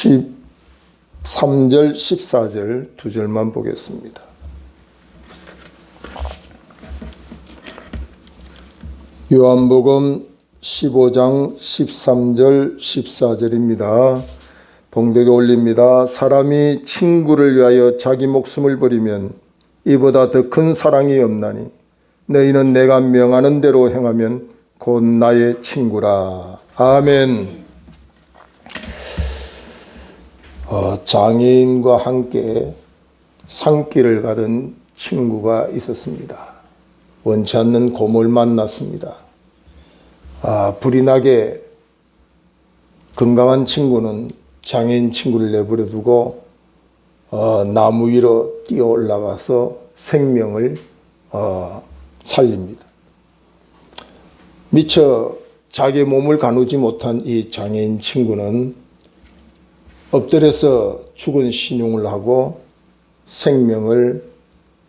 13절, 14절 두 절만 보겠습니다. 요한복음 15장 13절, 14절입니다. 봉독에 올립니다. 사람이 친구를 위하여 자기 목숨을 버리면 이보다 더 큰 사랑이 없나니 너희는 내가 명하는 대로 행하면 곧 나의 친구라. 아멘. 장애인과 함께 산길을 가던 친구가 있었습니다. 원치 않는 고모를 만났습니다. 불이 나게 건강한 친구는 장애인 친구를 내버려 두고 나무 위로 뛰어 올라가서 생명을 살립니다. 미처 자기 몸을 가누지 못한 이 장애인 친구는 엎드려서 죽은 신용을 하고 생명을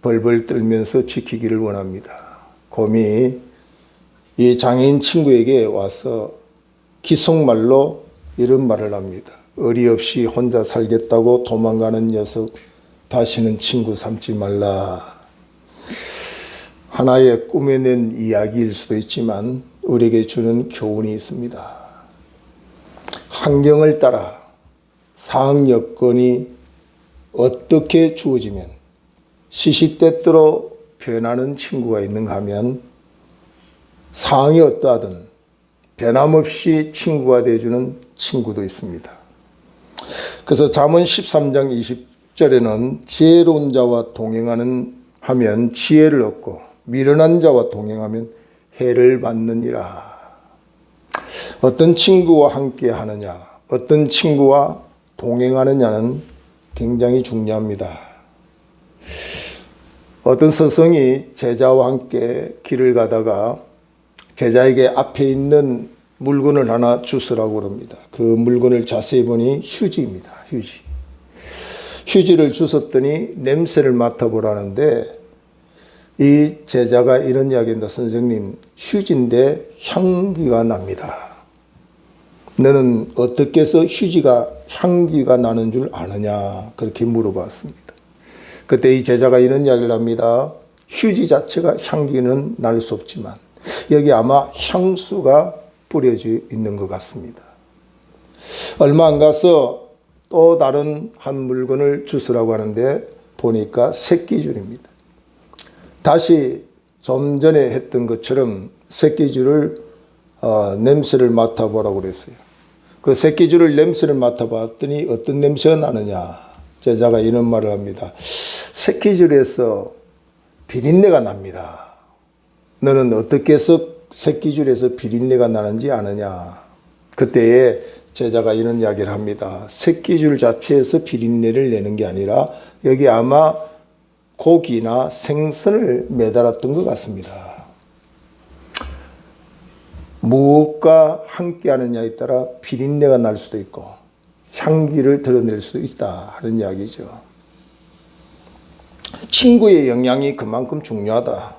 벌벌 떨면서 지키기를 원합니다. 곰이 이 장애인 친구에게 와서 기속말로 이런 말을 합니다. 의리 없이 혼자 살겠다고 도망가는 녀석, 다시는 친구 삼지 말라. 하나의 꾸며낸 이야기일 수도 있지만 우리에게 주는 교훈이 있습니다. 환경을 따라 상황 여건이 어떻게 주어지면 시시때때로 변하는 친구가 있는가 하면 상황이 어떠하든 변함없이 친구가 되어주는 친구도 있습니다. 그래서 잠언 13장 20절에는 지혜로운 자와 동행하는 하면 지혜를 얻고 미련한 자와 동행하면 해를 받느니라. 어떤 친구와 함께 하느냐, 어떤 친구와 동행하느냐는 굉장히 중요합니다. 어떤 스승이 제자와 함께 길을 가다가 제자에게 앞에 있는 물건을 하나 주스라고 그럽니다. 그 물건을 자세히 보니 휴지입니다. 휴지를 주셨더니 냄새를 맡아보라는데 이 제자가 이런 이야기입니다. 선생님, 휴지인데 향기가 납니다. 너는 어떻게 해서 휴지가 향기가 나는 줄 아느냐? 그렇게 물어봤습니다. 그때 이 제자가 이런 이야기를 합니다. 휴지 자체가 향기는 날 수 없지만 여기 아마 향수가 뿌려져 있는 것 같습니다. 얼마 안 가서 또 다른 한 물건을 주스라고 하는데 보니까 새끼줄입니다. 다시 좀 전에 했던 것처럼 새끼줄을 냄새를 맡아보라고 그랬어요. 그 새끼줄을 냄새를 맡아봤더니 어떤 냄새가 나느냐. 제자가 이런 말을 합니다. 새끼줄에서 비린내가 납니다. 너는 어떻게 해서 새끼줄에서 비린내가 나는지 아느냐. 그때에 제자가 이런 이야기를 합니다. 새끼줄 자체에서 비린내를 내는 게 아니라 여기 아마 고기나 생선을 매달았던 것 같습니다. 무엇과 함께 하느냐에 따라 비린내가 날 수도 있고 향기를 드러낼 수도 있다 하는 이야기죠. 친구의 영향이 그만큼 중요하다.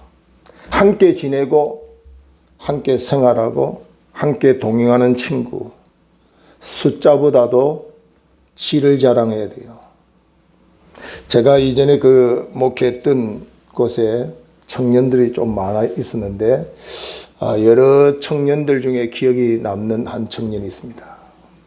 함께 지내고 함께 생활하고 함께 동행하는 친구, 숫자보다도 질을 자랑해야 돼요. 제가 이전에 목회했던 곳에 청년들이 좀 많아 있었는데 여러 청년들 중에 기억이 남는 한 청년이 있습니다.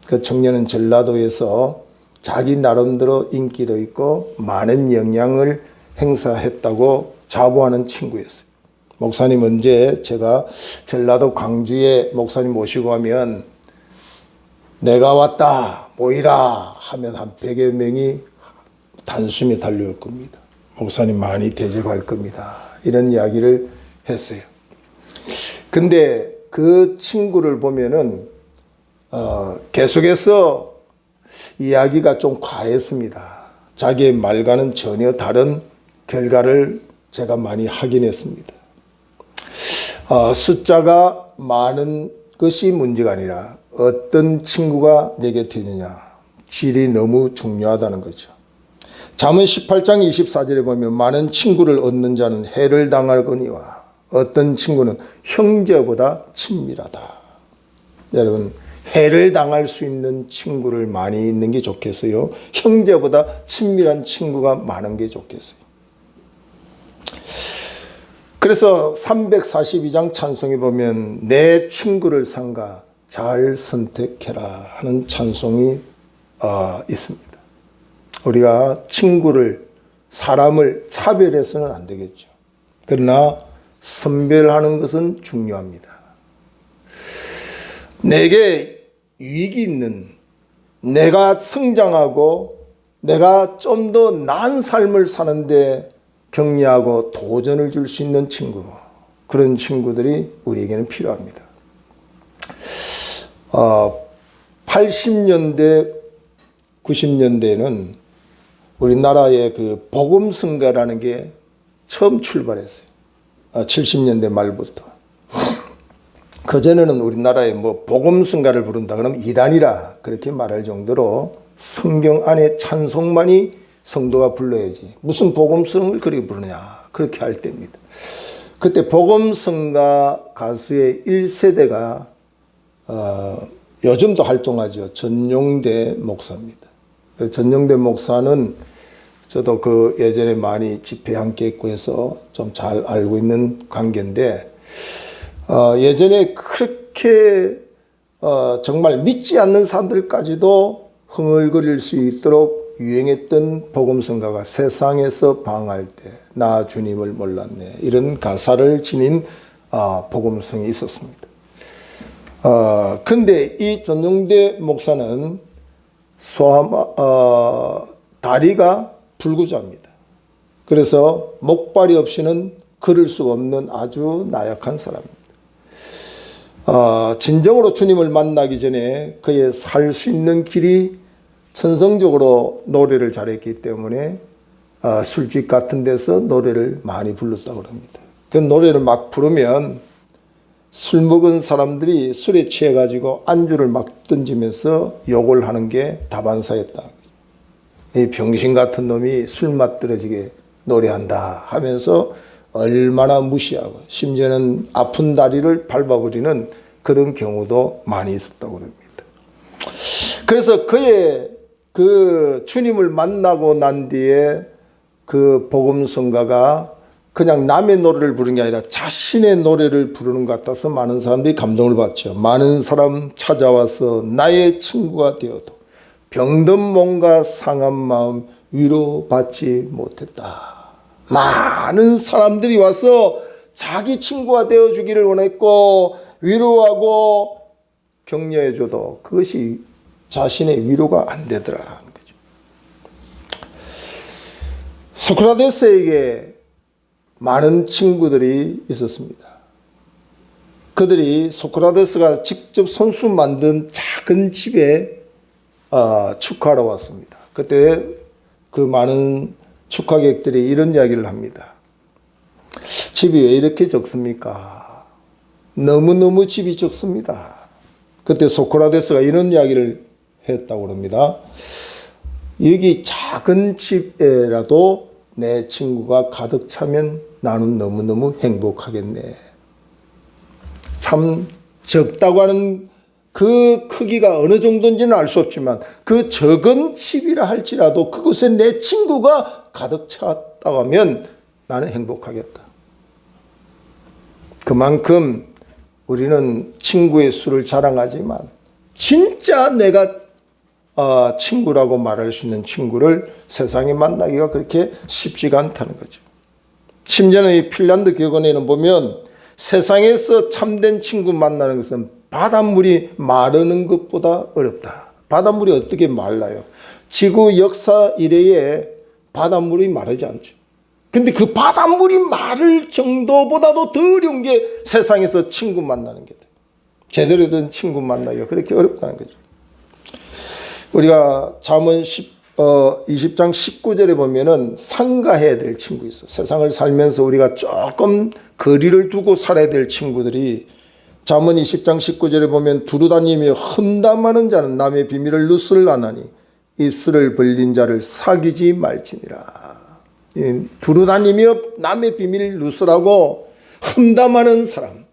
그 청년은 전라도에서 자기 나름대로 인기도 있고 많은 영향을 행사했다고 자부하는 친구였어요. 목사님 언제 제가 전라도 광주에 목사님 모시고 가면 내가 왔다 모이라 하면 한 100여 명이 단숨에 달려올 겁니다. 목사님 많이 대접할 겁니다. 이런 이야기를 했어요. 근데 그 친구를 보면은 계속해서 이야기가 좀 과했습니다. 자기의 말과는 전혀 다른 결과를 제가 많이 확인했습니다. 숫자가 많은 것이 문제가 아니라 어떤 친구가 내 곁에 있느냐, 질이 너무 중요하다는 거죠. 잠언 18장 24절에 보면 많은 친구를 얻는 자는 해를 당하거니와 어떤 친구는 형제보다 친밀하다. 여러분, 해를 당할 수 있는 친구를 많이 있는 게 좋겠어요? 형제보다 친밀한 친구가 많은 게 좋겠어요? 그래서 342장 찬송에 보면 내 친구를 삼가 잘 선택해라 하는 찬송이 있습니다. 우리가 친구를, 사람을 차별해서는 안 되겠죠. 그러나 선별하는 것은 중요합니다. 내게 유익이 있는, 내가 성장하고 내가 좀 더 나은 삶을 사는데 격려하고 도전을 줄 수 있는 친구, 그런 친구들이 우리에게는 필요합니다. 80년대, 90년대에는 우리나라의 그 복음성가라는 게 처음 출발했어요. 70년대 말부터. 그전에는 우리나라에 뭐 복음성가를 부른다 그러면 이단이라 그렇게 말할 정도로 성경 안에 찬송만이 성도가 불러야지 무슨 복음성을 그렇게 부르냐 그렇게 할 때입니다. 그때 복음성가 가수의 1세대가 요즘도 활동하죠. 전용대 목사입니다. 전용대 목사는 저도 그 예전에 많이 집회 함께 했고 해서 좀 잘 알고 있는 관계인데 예전에 그렇게 정말 믿지 않는 사람들까지도 흥얼거릴 수 있도록 유행했던 복음성가가 세상에서 방황할 때 나 주님을 몰랐네 이런 가사를 지닌 복음성이 있었습니다. 그런데 이 전용대 목사는 다리가 불구조합니다. 그래서 목발이 없이는 걸을 수 없는 아주 나약한 사람입니다. 진정으로 주님을 만나기 전에 그의 살 수 있는 길이 천성적으로 노래를 잘했기 때문에 술집 같은 데서 노래를 많이 불렀다고 합니다. 그 노래를 막 부르면 술 먹은 사람들이 술에 취해가지고 안주를 막 던지면서 욕을 하는 게 다반사였다. 이 병신 같은 놈이 술맛 떨어지게 노래한다 하면서 얼마나 무시하고 심지어는 아픈 다리를 밟아버리는 그런 경우도 많이 있었다고 합니다. 그래서 그의 그 주님을 만나고 난 뒤에 그 복음성가가 그냥 남의 노래를 부르는 게 아니라 자신의 노래를 부르는 것 같아서 많은 사람들이 감동을 받죠. 많은 사람 찾아와서 나의 친구가 되어도 병든 몸과 상한 마음 위로받지 못했다. 많은 사람들이 와서 자기 친구가 되어주기를 원했고 위로하고 격려해줘도 그것이 자신의 위로가 안 되더라는 거죠. 소크라테스에게 많은 친구들이 있었습니다. 그들이 소크라테스가 직접 손수 만든 작은 집에 축하하러 왔습니다. 그때 그 많은 축하객들이 이런 이야기를 합니다. 집이 왜 이렇게 적습니까? 너무너무 집이 적습니다. 그때 소크라테스가 이런 이야기를 했다고 합니다. 여기 작은 집에라도 내 친구가 가득 차면 나는 너무너무 행복하겠네. 참 적다고 하는 그 크기가 어느 정도인지는 알 수 없지만 그 적은 집이라 할지라도 그곳에 내 친구가 가득 찼다고 하면 나는 행복하겠다. 그만큼 우리는 친구의 수를 자랑하지만 진짜 내가 친구라고 말할 수 있는 친구를 세상에 만나기가 그렇게 쉽지가 않다는 거죠. 심지어는 이 핀란드 격언에는 보면 세상에서 참된 친구 만나는 것은 바닷물이 마르는 것보다 어렵다. 바닷물이 어떻게 말라요? 지구 역사 이래에 바닷물이 마르지 않죠. 근데 그 바닷물이 마를 정도보다도 더 어려운 게 세상에서 친구 만나는 게 돼. 제대로 된 친구 만나기가 그렇게 어렵다는 거죠. 우리가 잠언 20장 19절에 보면은 상가해야 될 친구 있어. 세상을 살면서 우리가 조금 거리를 두고 살아야 될 친구들이 잠언 20장 19절에 보면 두루다니며 험담하는 자는 남의 비밀을 누설하나니 입술을 벌린 자를 사귀지 말지니라. 두루다니며 남의 비밀을 누설하고 험담하는 사람,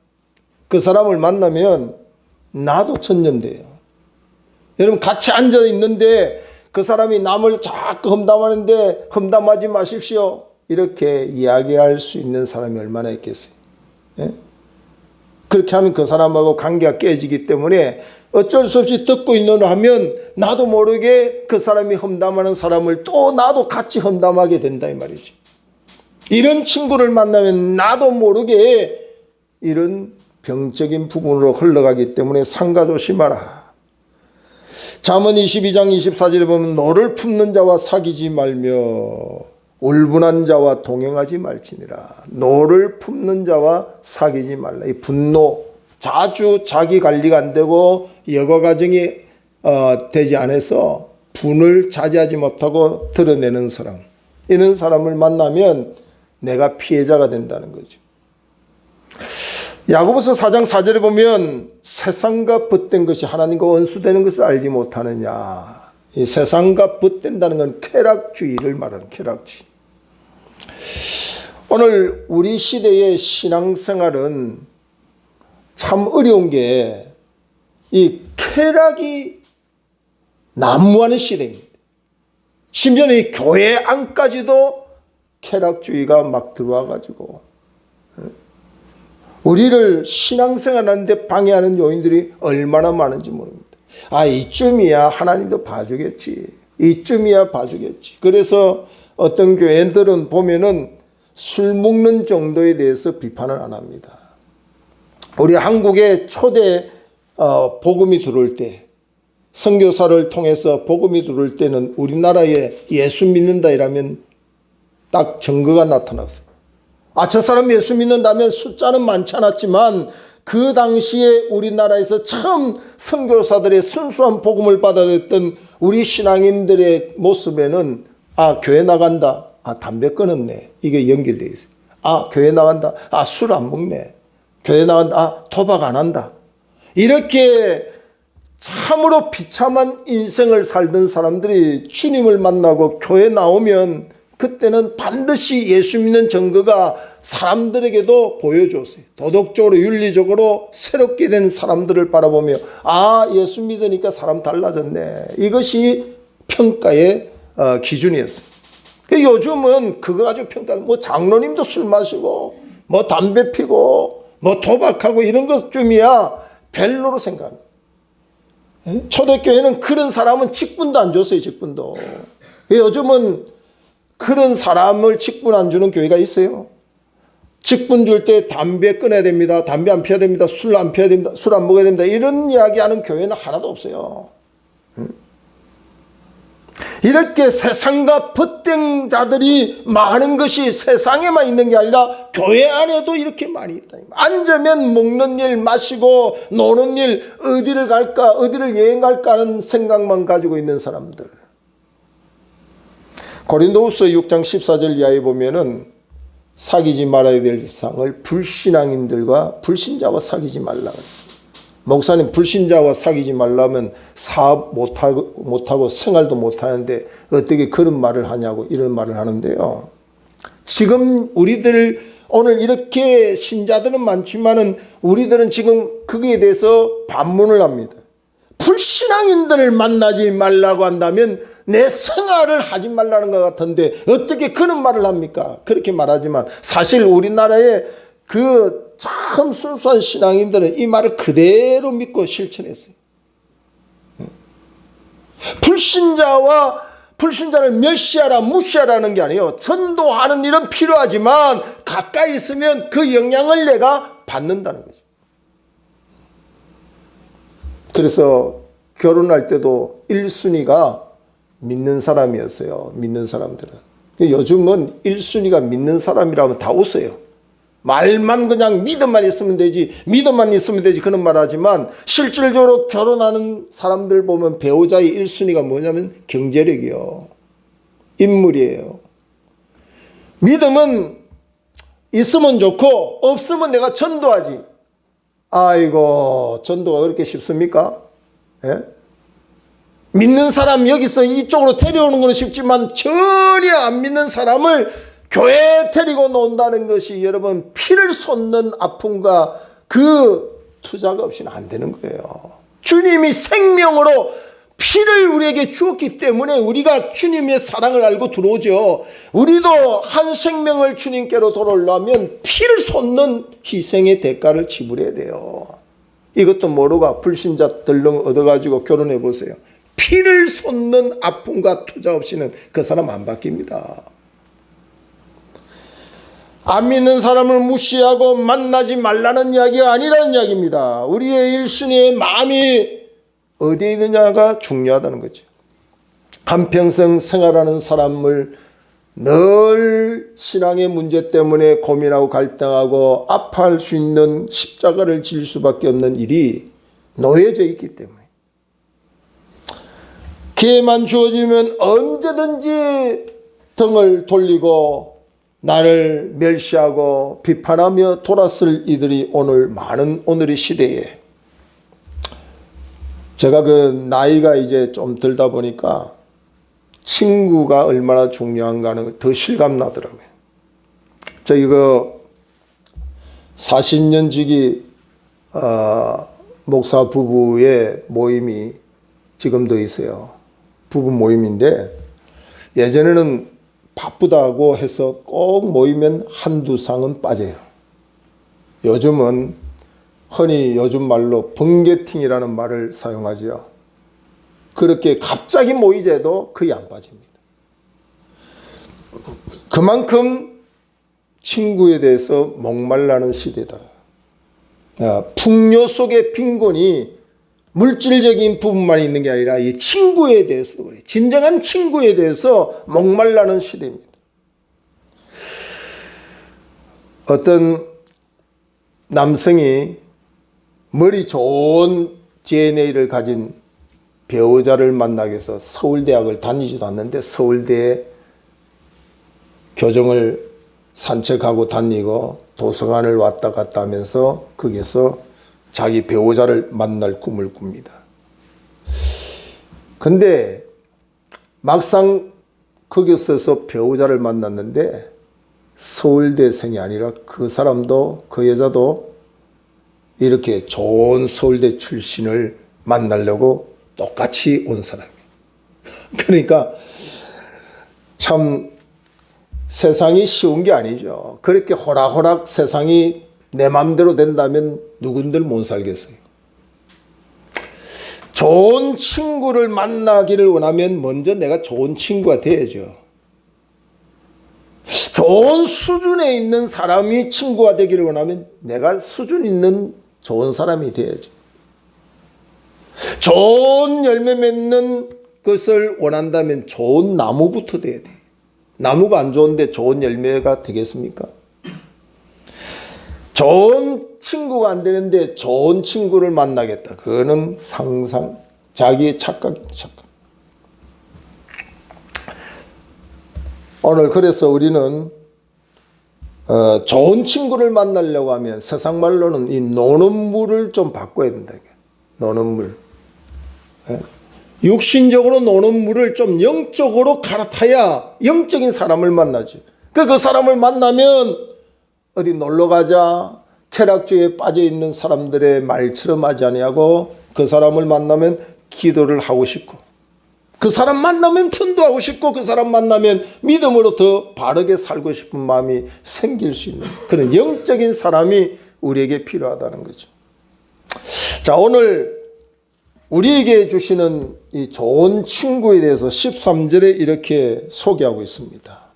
그 사람을 만나면 나도 천년돼요. 여러분 같이 앉아 있는데 그 사람이 남을 자꾸 험담하는데 험담하지 마십시오. 이렇게 이야기할 수 있는 사람이 얼마나 있겠어요. 예? 그렇게 하면 그 사람하고 관계가 깨지기 때문에 어쩔 수 없이 듣고 있노라 하면 나도 모르게 그 사람이 험담하는 사람을 또 나도 같이 험담하게 된다 이 말이죠. 이런 친구를 만나면 나도 모르게 이런 병적인 부분으로 흘러가기 때문에 상가 조심하라. 잠언 22장 24절에 보면 노를 품는 자와 사귀지 말며 울분한 자와 동행하지 말지니라. 노를 품는 자와 사귀지 말라. 이 분노, 자주 자기 관리가 안 되고 여가 과정이 되지 않아서 분을 자제하지 못하고 드러내는 사람, 이런 사람을 만나면 내가 피해자가 된다는 거죠. 야고보서 4장 4절에 보면 세상과 벗된 것이 하나님과 원수되는 것을 알지 못하느냐. 이 세상과 벗된다는 건 쾌락주의를 말하는 쾌락주의. 오늘 우리 시대의 신앙생활은 참 어려운 게 이 쾌락이 난무하는 시대입니다. 심지어는 이 교회 안까지도 쾌락주의가 막 들어와 가지고 우리를 신앙생활하는데 방해하는 요인들이 얼마나 많은지 모릅니다. 이쯤이야 하나님도 봐주겠지. 이쯤이야 봐주겠지. 그래서 어떤 교회들은 보면은 술 먹는 정도에 대해서 비판을 안 합니다. 우리 한국에 초대 복음이 들어올 때, 선교사를 통해서 복음이 들어올 때는 우리나라에 예수 믿는다 이라면 딱 증거가 나타났어요. 저 사람 예수 믿는다면 숫자는 많지 않았지만 그 당시에 우리나라에서 처음 선교사들의 순수한 복음을 받아들였던 우리 신앙인들의 모습에는 교회 나간다. 담배 끊었네. 이게 연결되어 있어요. 교회 나간다. 술 안 먹네. 교회 나간다. 도박 안 한다. 이렇게 참으로 비참한 인생을 살던 사람들이 주님을 만나고 교회 나오면 그때는 반드시 예수 믿는 증거가 사람들에게도 보여줬어요. 도덕적으로 윤리적으로 새롭게 된 사람들을 바라보며 예수 믿으니까 사람 달라졌네. 이것이 평가의 기준이었어요. 요즘은 그거 가지고 평가, 장로님도 술 마시고 담배 피고 도박하고 이런 것쯤이야 별로로 생각합니다. 초대교회는 그런 사람은 직분도 안 줬어요. 직분도. 요즘은 그런 사람을 직분 안 주는 교회가 있어요. 직분 줄 때 담배 끊어야 됩니다. 담배 안 피워야 됩니다. 술 안 피워야 됩니다. 술 안 먹어야 됩니다. 이런 이야기하는 교회는 하나도 없어요. 이렇게 세상과 벗된 자들이 많은 것이 세상에만 있는 게 아니라 교회 안에도 이렇게 많이 있다. 앉으면 먹는 일, 마시고 노는 일, 어디를 갈까, 어디를 여행 갈까 하는 생각만 가지고 있는 사람들. 고린도후서 6장 14절 이하에 보면은 사귀지 말아야 될 세상을 불신앙인들과 불신자와 사귀지 말라 그랬어요. 목사님, 불신자와 사귀지 말라면 사업 못하고 생활도 못하는데 어떻게 그런 말을 하냐고 이런 말을 하는데요. 지금 우리들 오늘 이렇게 신자들은 많지만은 우리들은 지금 거기에 대해서 반문을 합니다. 불신앙인들을 만나지 말라고 한다면 내 생활을 하지 말라는 것 같은데 어떻게 그런 말을 합니까? 그렇게 말하지만 사실 우리나라에 그 참 순수한 신앙인들은 이 말을 그대로 믿고 실천했어요. 불신자를 멸시하라 무시하라는 게 아니에요. 전도하는 일은 필요하지만 가까이 있으면 그 영향을 내가 받는다는 거죠. 그래서 결혼할 때도 1순위가 믿는 사람이었어요. 믿는 사람들은. 요즘은 1순위가 믿는 사람이라면 다 웃어요. 말만 그냥 믿음만 있으면 되지, 믿음만 있으면 되지 그런 말 하지만 실질적으로 결혼하는 사람들 보면 배우자의 1순위가 뭐냐면 경제력이요. 인물이에요. 믿음은 있으면 좋고 없으면 내가 전도하지. 전도가 그렇게 쉽습니까? 예? 믿는 사람 여기서 이쪽으로 데려오는 건 쉽지만 전혀 안 믿는 사람을 교회에 데리고 논다는 것이 여러분 피를 쏟는 아픔과 그 투자가 없이는 안 되는 거예요. 주님이 생명으로 피를 우리에게 주었기 때문에 우리가 주님의 사랑을 알고 들어오죠. 우리도 한 생명을 주님께로 돌아오려면 피를 쏟는 희생의 대가를 지불해야 돼요. 이것도 모르고 불신자 덜렁 얻어가지고 결혼해 보세요. 피를 쏟는 아픔과 투자 없이는 그 사람 안 바뀝니다. 안 믿는 사람을 무시하고 만나지 말라는 이야기가 아니라는 이야기입니다. 우리의 1순위의 마음이 어디에 있느냐가 중요하다는 거죠. 한평생 생활하는 사람을 늘 신앙의 문제 때문에 고민하고 갈등하고 아파할 수 있는 십자가를 질 수밖에 없는 일이 놓여져 있기 때문에 기회만 주어지면 언제든지 등을 돌리고 나를 멸시하고 비판하며 돌았을 이들이 오늘의 시대에, 제가 그 나이가 이제 좀 들다 보니까 친구가 얼마나 중요한가는 더 실감 나더라고요. 저 이거 40년 지기 목사 부부의 모임이 지금도 있어요. 부부 모임인데 예전에는 바쁘다고 해서 꼭 모이면 한두 상은 빠져요. 요즘은 흔히 요즘 말로 번개팅이라는 말을 사용하죠. 그렇게 갑자기 모이자도 거의 안 빠집니다. 그만큼 친구에 대해서 목말라는 시대다. 풍요 속의 빈곤이 물질적인 부분만 있는 게 아니라 이 친구에 대해서, 진정한 친구에 대해서 목말라는 시대입니다. 어떤 남성이 머리 좋은 DNA를 가진 배우자를 만나기 위해서 서울대학을 다니지도 않는데 서울대에 교정을 산책하고 다니고 도서관을 왔다 갔다 하면서 거기서 자기 배우자를 만날 꿈을 꿉니다. 근데 막상 거기서 배우자를 만났는데 서울대생이 아니라 그 사람도 그 여자도 이렇게 좋은 서울대 출신을 만나려고 똑같이 온 사람이에요. 그러니까 참 세상이 쉬운 게 아니죠. 그렇게 호락호락 세상이 내 마음대로 된다면 누군들 못 살겠어요. 좋은 친구를 만나기를 원하면 먼저 내가 좋은 친구가 돼야죠. 좋은 수준에 있는 사람이 친구가 되기를 원하면 내가 수준 있는 좋은 사람이 돼야죠. 좋은 열매 맺는 것을 원한다면 좋은 나무부터 돼야 돼. 나무가 안 좋은데 좋은 열매가 되겠습니까? 좋은 친구가 안 되는데 좋은 친구를 만나겠다. 그거는 상상, 자기의 착각입니다. 착각. 오늘 그래서 우리는 좋은 친구를 만나려고 하면 세상 말로는 이 노는 물을 좀 바꿔야 된다. 노는 물. 육신적으로 노는 물을 좀 영적으로 갈아타야 영적인 사람을 만나지. 그 사람을 만나면 어디 놀러 가자, 쾌락주의에 빠져 있는 사람들의 말처럼 하지 아니하고 그 사람을 만나면 기도를 하고 싶고 그 사람 만나면 전도하고 싶고 그 사람 만나면 믿음으로 더 바르게 살고 싶은 마음이 생길 수 있는 그런 영적인 사람이 우리에게 필요하다는 거죠. 자, 오늘 우리에게 주시는 이 좋은 친구에 대해서 13절에 이렇게 소개하고 있습니다.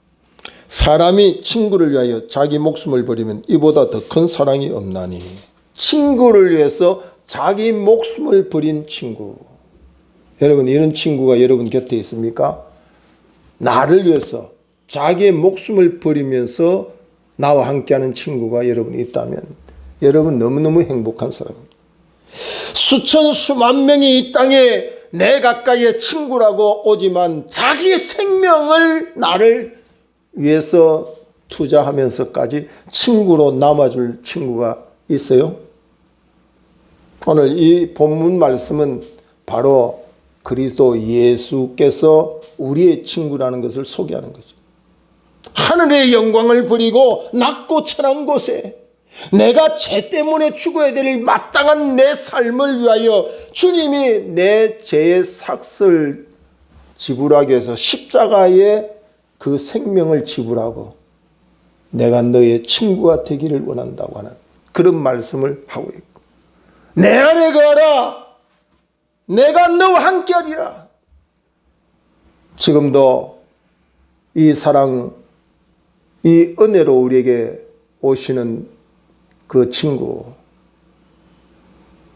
사람이 친구를 위하여 자기 목숨을 버리면 이보다 더 큰 사랑이 없나니. 친구를 위해서 자기 목숨을 버린 친구. 여러분, 이런 친구가 여러분 곁에 있습니까? 나를 위해서 자기의 목숨을 버리면서 나와 함께하는 친구가 여러분 있다면 여러분 너무너무 행복한 사람입니다. 수천 수만 명이 이 땅에 내 가까이의 친구라고 오지만 자기의 생명을 나를 위해서 투자하면서까지 친구로 남아줄 친구가 있어요? 오늘 이 본문 말씀은 바로 그리스도 예수께서 우리의 친구라는 것을 소개하는 거죠. 하늘의 영광을 버리고 낮고 천한 곳에 내가 죄 때문에 죽어야 될 마땅한 내 삶을 위하여 주님이 내 죄의 삭을 지불하기 위해서 십자가에 그 생명을 지불하고 내가 너의 친구가 되기를 원한다고 하는 그런 말씀을 하고 있고, 내 안에 거하라, 내가 너와 함께하리라. 지금도 이 사랑, 이 은혜로 우리에게 오시는 그 친구,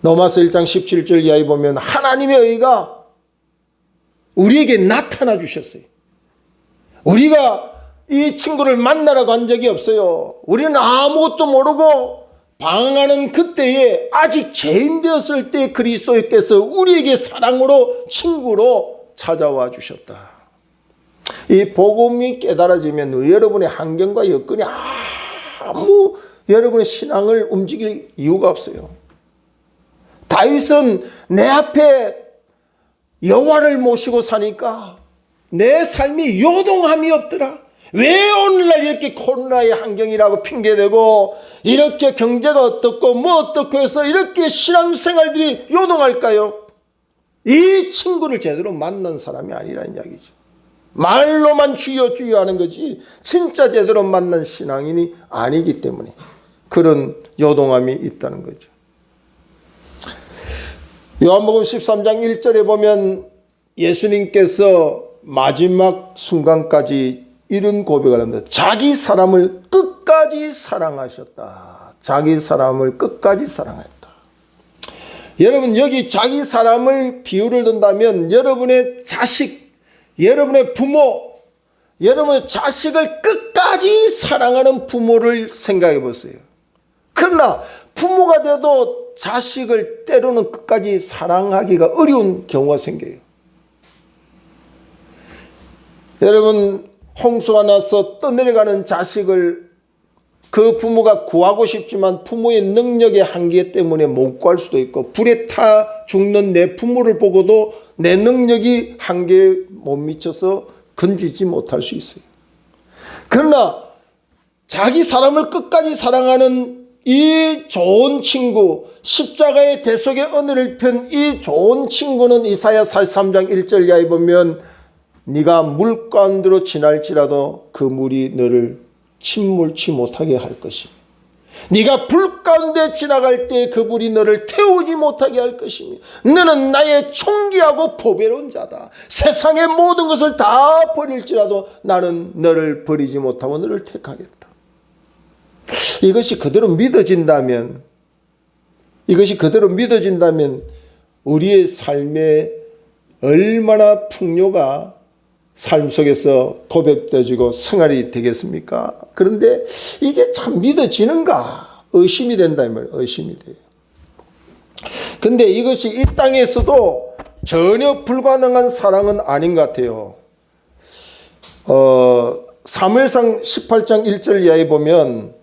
로마서 1장 17절 이하에 보면 하나님의 의가 우리에게 나타나 주셨어요. 우리가 이 친구를 만나러 간 적이 없어요. 우리는 아무것도 모르고 방황하는 그때에 아직 죄인 되었을 때 그리스도께서 우리에게 사랑으로 친구로 찾아와 주셨다. 이 복음이 깨달아지면 여러분의 환경과 여건이 아무 여러분의 신앙을 움직일 이유가 없어요. 다윗은 내 앞에 여호와를 모시고 사니까 내 삶이 요동함이 없더라. 왜 오늘날 이렇게 코로나의 환경이라고 핑계대고 이렇게 경제가 어떻고 뭐 어떻고 해서 이렇게 신앙생활들이 요동할까요? 이 친구를 제대로 만난 사람이 아니라는 이야기죠. 말로만 주여 주여 하는 거지 진짜 제대로 만난 신앙인이 아니기 때문에 그런 요동함이 있다는 거죠. 요한복음 13장 1절에 보면 예수님께서 마지막 순간까지 이런 고백을 합니다. 자기 사람을 끝까지 사랑하셨다. 자기 사람을 끝까지 사랑했다. 여러분, 여기 자기 사람을 비유를 든다면 여러분의 자식, 여러분의 부모, 여러분의 자식을 끝까지 사랑하는 부모를 생각해 보세요. 그러나 부모가 돼도 자식을 때로는 끝까지 사랑하기가 어려운 경우가 생겨요. 여러분, 홍수가 나서 떠내려가는 자식을 그 부모가 구하고 싶지만 부모의 능력의 한계 때문에 못 구할 수도 있고, 불에 타 죽는 내 부모를 보고도 내 능력이 한계에 못 미쳐서 건지지 못할 수 있어요. 그러나 자기 사람을 끝까지 사랑하는 이 좋은 친구, 십자가의 대속의 은혜를 편 이 좋은 친구는 이사야 43장 1절 이하에 보면 네가 물 가운데로 지날지라도 그 물이 너를 침몰치 못하게 할 것이며 네가 불 가운데 지나갈 때 그 불이 너를 태우지 못하게 할 것이며 너는 나의 총기하고 보배로운 자다. 세상의 모든 것을 다 버릴지라도 나는 너를 버리지 못하고 너를 택하겠다. 이것이 그대로 믿어진다면 우리의 삶에 얼마나 풍요가 삶 속에서 고백되어지고 생활이 되겠습니까? 그런데 이게 참 믿어지는가? 의심이 된다 이 말이에요. 의심이 돼요. 근데 이것이 이 땅에서도 전혀 불가능한 사랑은 아닌 것 같아요. 사무엘상 18장 1절 이하에 보면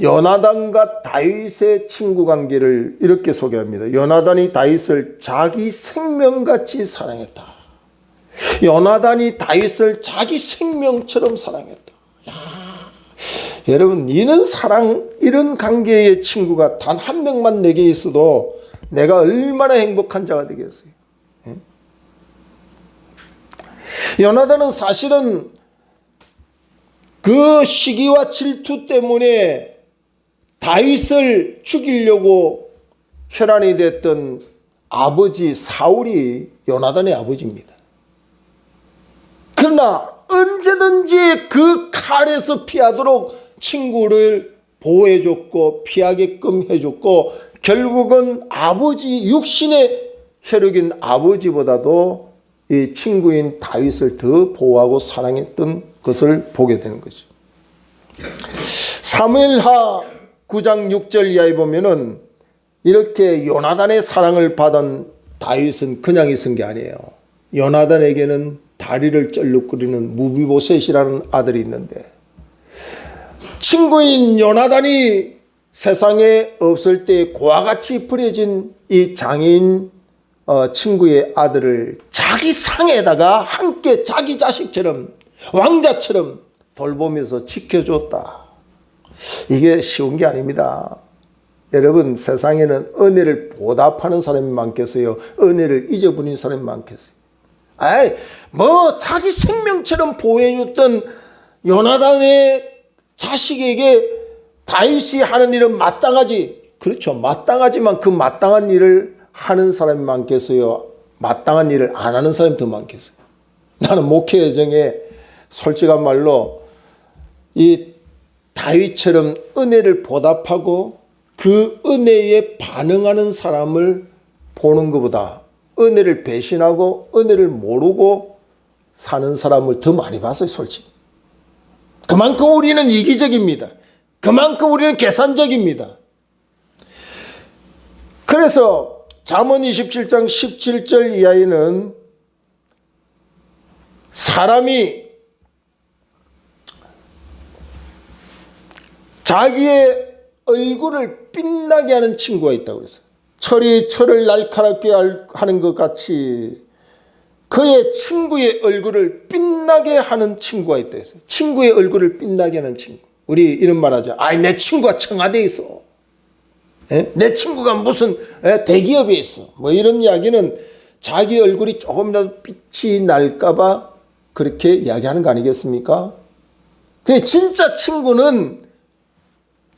요나단과 다윗의 친구 관계를 이렇게 소개합니다. 요나단이 다윗을 자기 생명같이 사랑했다. 요나단이 다윗을 자기 생명처럼 사랑했다. 여러분, 이런 사랑, 이런 관계의 친구가 단 한 명만 내게 있어도 내가 얼마나 행복한 자가 되겠어요. 요나단은 사실은 그 시기와 질투 때문에 다윗을 죽이려고 혈안이 됐던 아버지 사울이 요나단의 아버지입니다. 그러나 언제든지 그 칼에서 피하도록 친구를 보호해줬고 피하게끔 해줬고 결국은 아버지 육신의 혈육인 아버지보다도 이 친구인 다윗을 더 보호하고 사랑했던 것을 보게 되는 거죠. 사무엘하 9장 6절 이하에 보면은 이렇게 요나단의 사랑을 받은 다윗은 그냥 있은 게 아니에요. 요나단에게는 다리를 쩔룩거리는 무비보셋이라는 아들이 있는데 친구인 요나단이 세상에 없을 때 고아같이 버려진 이 장애인 친구의 아들을 자기 상에다가 함께 자기 자식처럼 왕자처럼 돌보면서 지켜줬다. 이게 쉬운 게 아닙니다. 여러분, 세상에는 은혜를 보답하는 사람이 많겠어요? 은혜를 잊어버린 사람이 많겠어요? 아이, 뭐 자기 생명처럼 보호해줬던 요나단의 자식에게 다윗이 하는 일은 마땅하지. 그렇죠. 마땅하지만 그 마땅한 일을 하는 사람이 많겠어요? 마땅한 일을 안 하는 사람이 더 많겠어요? 나는 목회 여정에 솔직한 말로 이 다윗처럼 은혜를 보답하고 그 은혜에 반응하는 사람을 보는 것보다 은혜를 배신하고 은혜를 모르고 사는 사람을 더 많이 봤어요, 솔직히. 그만큼 우리는 이기적입니다. 그만큼 우리는 계산적입니다. 그래서 잠언 27장 17절 이하에는 사람이 자기의 얼굴을 빛나게 하는 친구가 있다고 그랬어요. 철이 철을 날카롭게 하는 것 같이 그의 친구의 얼굴을 빛나게 하는 친구가 있다 했어요. 친구의 얼굴을 빛나게 하는 친구. 우리 이런 말 하죠. 아이, 내 친구가 청와대에 있어. 내 친구가 무슨 대기업에 있어. 뭐 이런 이야기는 자기 얼굴이 조금이라도 빛이 날까봐 그렇게 이야기하는 거 아니겠습니까? 그 진짜 친구는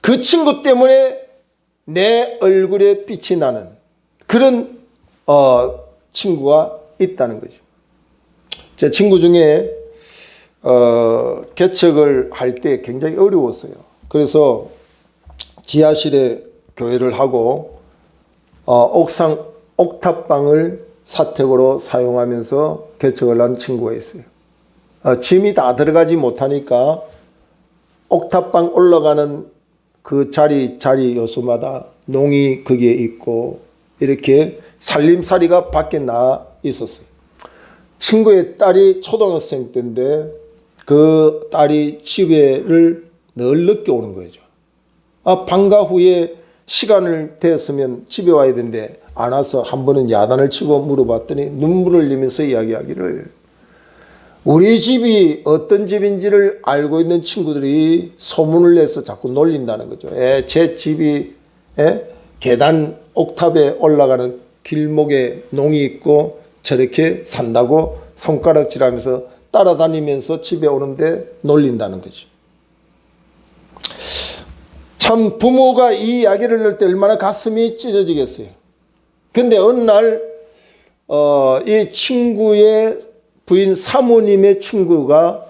그 친구 때문에 내 얼굴에 빛이 나는 그런 친구가 있다는 거죠. 제 친구 중에 개척을 할 때 굉장히 어려웠어요. 그래서 지하실에 교회를 하고 옥상 옥탑방을 사택으로 사용하면서 개척을 한 친구가 있어요. 짐이 다 들어가지 못하니까 옥탑방 올라가는 그 자리 요소마다 농이 거기에 있고 이렇게 살림살이가 밖에 나 있었어요. 친구의 딸이 초등학생 때인데 그 딸이 집에를 늘 늦게 오는 거죠. 방과 후에 시간을 됐으면 집에 와야 되는데 안 와서 한 번은 야단을 치고 물어봤더니 눈물을 흘리면서 이야기하기를 우리 집이 어떤 집인지를 알고 있는 친구들이 소문을 내서 자꾸 놀린다는 거죠. 제 집이 계단 옥탑에 올라가는 길목에 농이 있고 저렇게 산다고 손가락질하면서 따라다니면서 집에 오는데 놀린다는 거죠. 참 부모가 이 이야기를 들을 때 얼마나 가슴이 찢어지겠어요. 근데 어느 날 이 친구의 부인 사모님의 친구가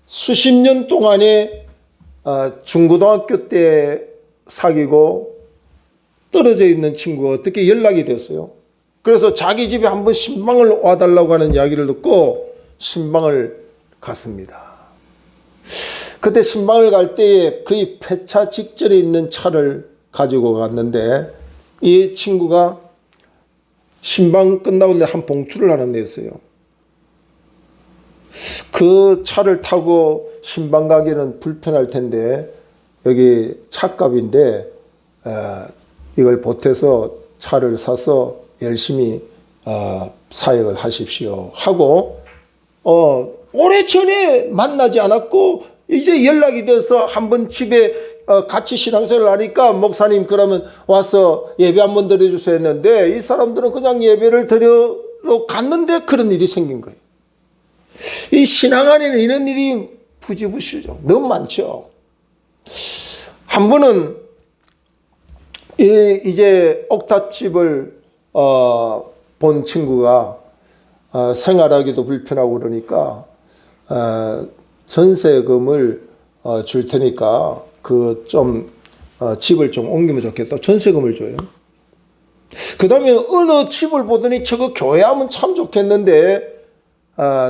수십 년 동안에 중고등학교 때 사귀고 떨어져 있는 친구가 어떻게 연락이 됐어요. 그래서 자기 집에 한번 신방을 와달라고 하는 이야기를 듣고 신방을 갔습니다. 그때 신방을 갈 때에 거의 폐차 직전에 있는 차를 가지고 갔는데 이 친구가 신방 끝나고 한 봉투를 하나 냈어요. 그 차를 타고 신방 가기는 불편할 텐데 여기 차값인데 이걸 보태서 차를 사서 열심히 사역을 하십시오 하고 오래전에 만나지 않았고 이제 연락이 돼서 한번 집에 같이 신앙생활을 하니까 목사님 그러면 와서 예배 한번 드려주세요 했는데 이 사람들은 그냥 예배를 드리러 갔는데 그런 일이 생긴 거예요. 이 신앙 안에는 이런 일이 부지부시죠. 너무 많죠. 한 번은 이제 옥탑집을 본 친구가 생활하기도 불편하고 그러니까 전세금을 줄 테니까 그 좀 집을 좀 옮기면 좋겠다. 전세금을 줘요. 그 다음에 어느 집을 보더니 저거 교회하면 참 좋겠는데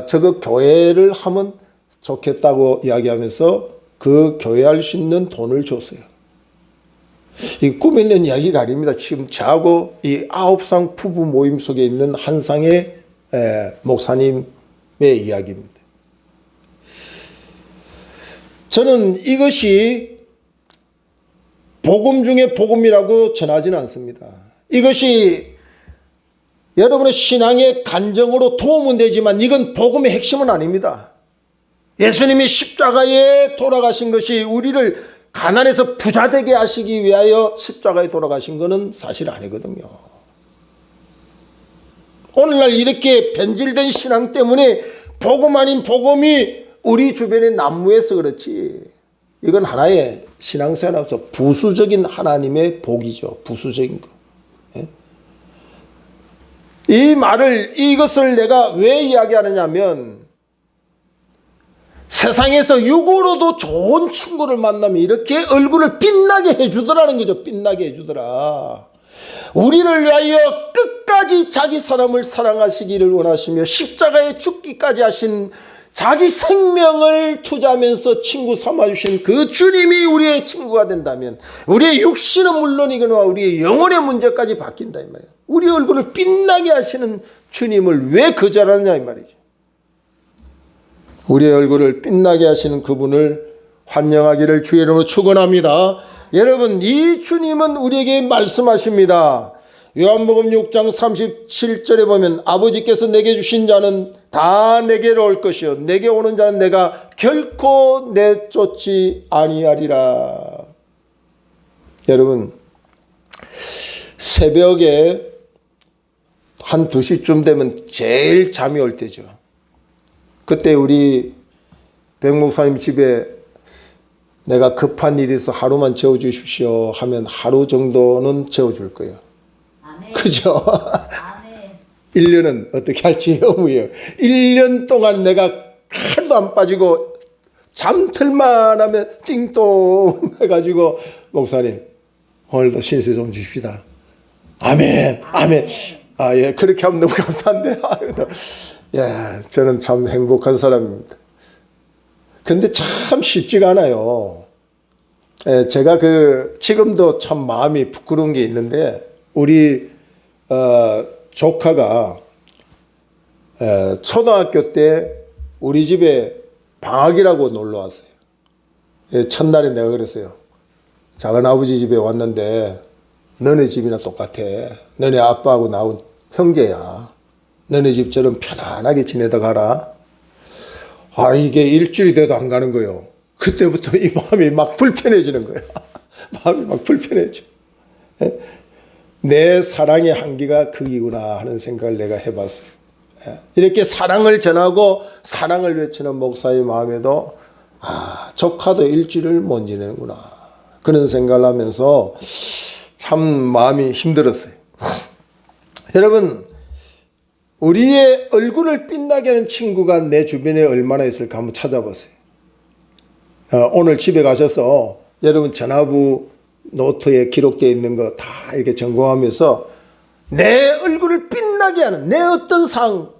저거 교회를 하면 좋겠다고 이야기하면서 그 교회할 수 있는 돈을 줬어요. 이 꿈에 있는 이야기가 아닙니다. 지금 저하고 이 9상 부부 모임 속에 있는 한 상의 목사님의 이야기입니다. 저는 이것이 복음 중에 복음이라고 전하지는 않습니다. 이것이 여러분의 신앙의 간정으로 도움은 되지만 이건 복음의 핵심은 아닙니다. 예수님이 십자가에 돌아가신 것이 우리를 가난해서 부자 되게 하시기 위하여 십자가에 돌아가신 것은 사실 아니거든요. 오늘날 이렇게 변질된 신앙 때문에 복음 아닌 복음이 우리 주변에 난무해서 그렇지, 이건 하나의 신앙생활에서 부수적인 하나님의 복이죠. 부수적인 거. 이것을 내가 왜 이야기하느냐면, 세상에서 육으로도 좋은 친구를 만나면 이렇게 얼굴을 빛나게 해주더라는 거죠. 빛나게 해주더라. 우리를 위하여 끝까지 자기 사람을 사랑하시기를 원하시며 십자가에 죽기까지 하신 자기 생명을 투자하면서 친구 삼아주신 그 주님이 우리의 친구가 된다면 우리의 육신은 물론이거니와 우리의 영혼의 문제까지 바뀐다 이 말이에요. 우리 얼굴을 빛나게 하시는 주님을 왜 거절하느냐 이 말이죠. 우리의 얼굴을 빛나게 하시는 그분을 환영하기를 주의 이름으로 축원합니다. 여러분, 이 주님은 우리에게 말씀하십니다. 요한복음 6장 37절에 보면 아버지께서 내게 주신 자는 다 내게로 올 것이요 내게 오는 자는 내가 결코 내쫓지 아니하리라. 여러분, 새벽에 한 2시쯤 되면 제일 잠이 올 때죠. 그때 우리 백 목사님 집에 내가 급한 일이 있어 하루만 재워주십시오 하면 하루 정도는 재워줄 거예요. 아멘. 그죠? 아멘. 1년은 어떻게 할지 의무예요. 1년 동안 내가 하루도 안 빠지고 잠들만 하면 띵동 해가지고 목사님 오늘도 신세 좀 주십시다. 아멘. 아멘. 아, 예, 그렇게 하면 너무 감사한데. 예, 저는 참 행복한 사람입니다. 근데 참 쉽지가 않아요. 예, 제가 지금도 참 마음이 부끄러운 게 있는데, 우리, 조카가, 초등학교 때 우리 집에 방학이라고 놀러 왔어요. 예, 첫날에 내가 그랬어요. 작은 아버지 집에 왔는데, 너네 집이나 똑같아. 너네 아빠하고 나온 형제야. 너네 집처럼 편안하게 지내다 가라. 아, 이게 일주일이 돼도 안 가는 거예요. 그때부터 이 마음이 막 불편해지는 거예요. 마음이 막 불편해져. 내 사랑의 한계가 거기구나 하는 생각을 내가 해봤어요. 이렇게 사랑을 전하고 사랑을 외치는 목사의 마음에도 조카도 일주일을 못 지내는구나 그런 생각을 하면서 참 마음이 힘들었어요. 여러분, 우리의 얼굴을 빛나게 하는 친구가 내 주변에 얼마나 있을까 한번 찾아보세요. 오늘 집에 가셔서 여러분 전화부 노트에 기록되어 있는 거 다 이렇게 점검하면서 내 얼굴을 빛나게 하는 내 어떤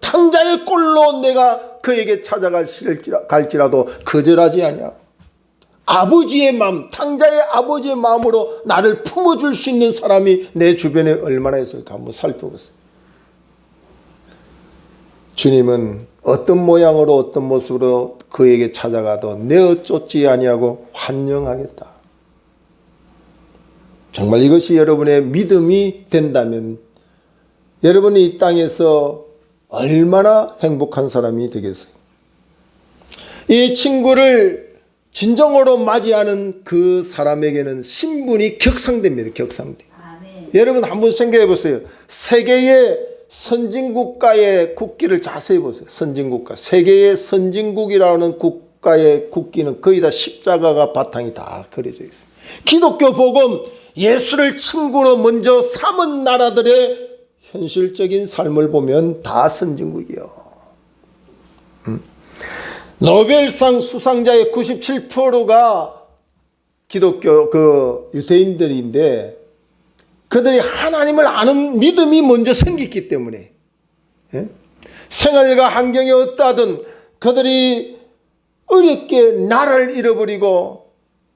탕자의 꼴로 내가 그에게 찾아갈지라도 거절하지 아니하고 아버지의 마음, 탕자의 아버지의 마음으로 나를 품어줄 수 있는 사람이 내 주변에 얼마나 있을까 한번 살펴보세요. 주님은 어떤 모양으로 어떤 모습으로 그에게 찾아가도 내어쫓지 아니하고 환영하겠다. 정말 이것이 여러분의 믿음이 된다면 여러분이 이 땅에서 얼마나 행복한 사람이 되겠어요. 이 친구를 진정으로 맞이하는 그 사람에게는 신분이 격상됩니다. 격상돼. 아멘. 여러분 한번 생각해 보세요. 세계의 선진국가의 국기를 자세히 보세요. 선진국가. 세계의 선진국이라는 국가의 국기는 거의 다 십자가가 바탕이 다 그려져 있어요. 기독교 복음, 예수를 친구로 먼저 삼은 나라들의 현실적인 삶을 보면 다 선진국이요. 노벨상 수상자의 97%가 기독교 유대인들인데 그들이 하나님을 아는 믿음이 먼저 생겼기 때문에 생활과 환경이 어떠하든 그들이 어렵게 나라를 잃어버리고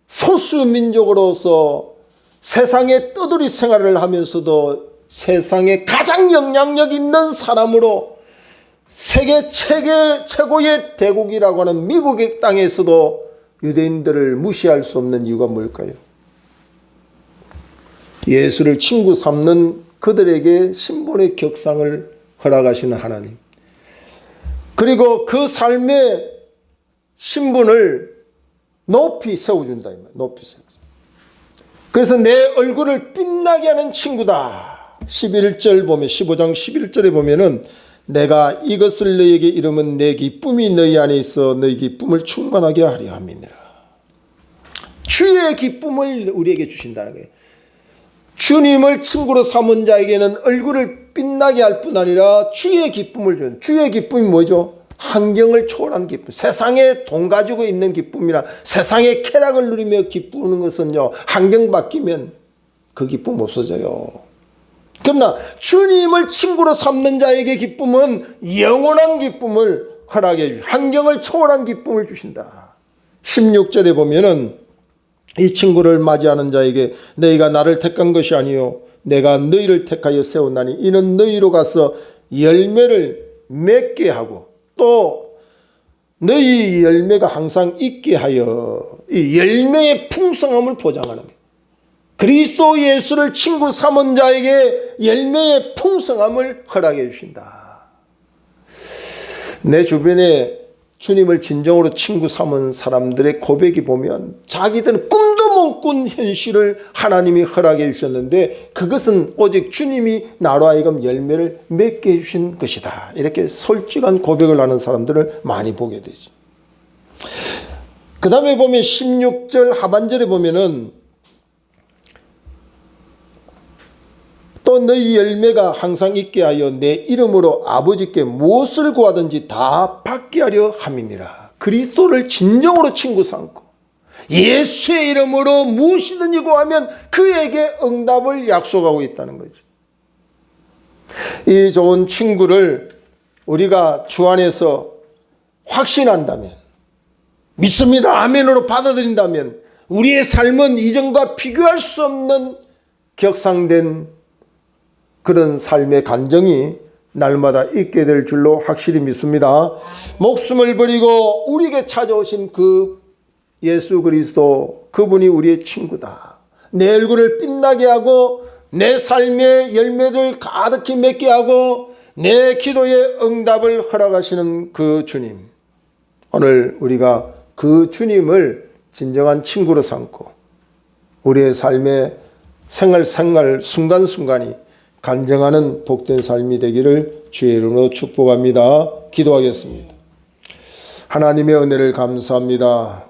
소수민족으로서 세상에 떠돌이 생활을 하면서도 세상에 가장 영향력 있는 사람으로 세계 최고의 대국이라고 하는 미국의 땅에서도 유대인들을 무시할 수 없는 이유가 뭘까요? 예수를 친구 삼는 그들에게 신분의 격상을 허락하시는 하나님, 그리고 그 삶의 신분을 높이 세워준다. 높이 세워준다. 그래서 내 얼굴을 빛나게 하는 친구다. 11절 보면 15장 11절에 보면은 내가 이것을 너희에게 이르면 내 기쁨이 너희 안에 있어 너희 기쁨을 충만하게 하려 함이니라. 주의 기쁨을 우리에게 주신다는 거예요. 주님을 친구로 삼은 자에게는 얼굴을 빛나게 할 뿐 아니라 주의 기쁨을 주는, 주의 기쁨이 뭐죠? 환경을 초월한 기쁨. 세상에 돈 가지고 있는 기쁨이나 세상의 쾌락을 누리며 기쁘는 것은요, 환경 바뀌면 그 기쁨 없어져요. 그러나 주님을 친구로 삼는 자에게 기쁨은 영원한 기쁨을 허락해 주시고 환경을 초월한 기쁨을 주신다. 16절에 보면은 이 친구를 맞이하는 자에게 너희가 나를 택한 것이 아니요 내가 너희를 택하여 세웠나니 이는 너희로 가서 열매를 맺게 하고 또 너희 열매가 항상 있게 하여 이 열매의 풍성함을 보장하는 거예요. 그리스도 예수를 친구 삼은 자에게 열매의 풍성함을 허락해 주신다. 내 주변에 주님을 진정으로 친구 삼은 사람들의 고백이 보면 자기들은 꿈도 못 꾼 현실을 하나님이 허락해 주셨는데 그것은 오직 주님이 나로 하여금 열매를 맺게 해주신 것이다. 이렇게 솔직한 고백을 하는 사람들을 많이 보게 되죠. 그 다음에 보면 16절 하반절에 보면은 또 너희 열매가 항상 있게 하여 내 이름으로 아버지께 무엇을 구하든지 다 받게 하려 함이니라. 그리스도를 진정으로 친구 삼고 예수의 이름으로 무엇이든지 구하면 그에게 응답을 약속하고 있다는 거죠. 이 좋은 친구를 우리가 주 안에서 확신한다면, 믿습니다, 아멘으로 받아들인다면 우리의 삶은 이전과 비교할 수 없는 격상된 그런 삶의 간정이 날마다 있게 될 줄로 확실히 믿습니다. 목숨을 버리고 우리에게 찾아오신 그 예수 그리스도, 그분이 우리의 친구다. 내 얼굴을 빛나게 하고 내 삶의 열매를 가득히 맺게 하고 내 기도의 응답을 허락하시는 그 주님, 오늘 우리가 그 주님을 진정한 친구로 삼고 우리의 삶의 생활 순간순간이 간증하는 복된 삶이 되기를 주의 이름으로 축복합니다. 기도하겠습니다. 하나님의 은혜를 감사합니다.